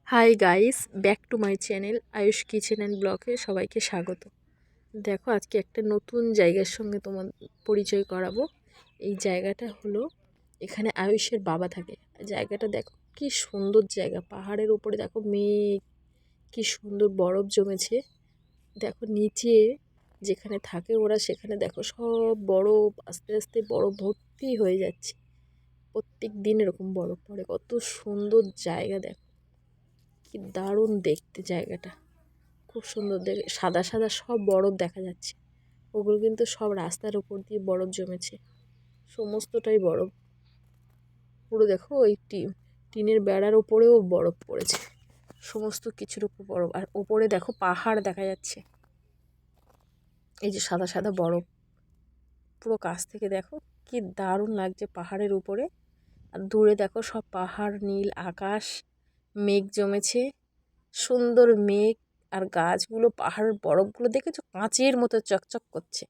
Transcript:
Hi guys, back to my channel Ayush kitchen and ব্লগে সবাইকে স্বাগত। দেখো, আজকে একটা নতুন জায়গার সঙ্গে তোমার পরিচয় করাবো। এই জায়গাটা হলো, এখানে আয়ুষের বাবা থাকে। জায়গাটা দেখো কি সুন্দর জায়গা, পাহাড়ের উপরে দেখো মেঘ, কি সুন্দর বরফ জমেছে। দেখো নিচে যেখানে থাকে ওরা, সেখানে দেখো সব বরফ, আস্তে আস্তে বরফ ভর্তি হয়ে যাচ্ছে। প্রত্যেক দিন এরকম বরফ পড়ে। কত সুন্দর জায়গা, দেখো কি দারুণ দেখতে জায়গাটা। খুব সুন্দর, দেখে সাদা সাদা সব বরফ দেখা যাচ্ছে। ওগুলো কিন্তু সব রাস্তার উপর দিয়ে বরফ জমেছে, সমস্তটাই বরফ। পুরো দেখো ওই টিনের বেড়ার উপরেও বরফ পড়েছে, সমস্ত কিছুর উপর বরফ। আর ওপরে দেখো পাহাড় দেখা যাচ্ছে, এই যে সাদা সাদা বরফ, পুরো কাছ থেকে দেখো কি দারুণ লাগছে পাহাড়ের উপরে। আর দূরে দেখো সব পাহাড়, নীল আকাশ, মেঘ জমেছে, সুন্দর মেঘ। আর গাছগুলো, পাহাড়ের বরফগুলো দেখেছো, কাঁচের মতো চকচক করছে।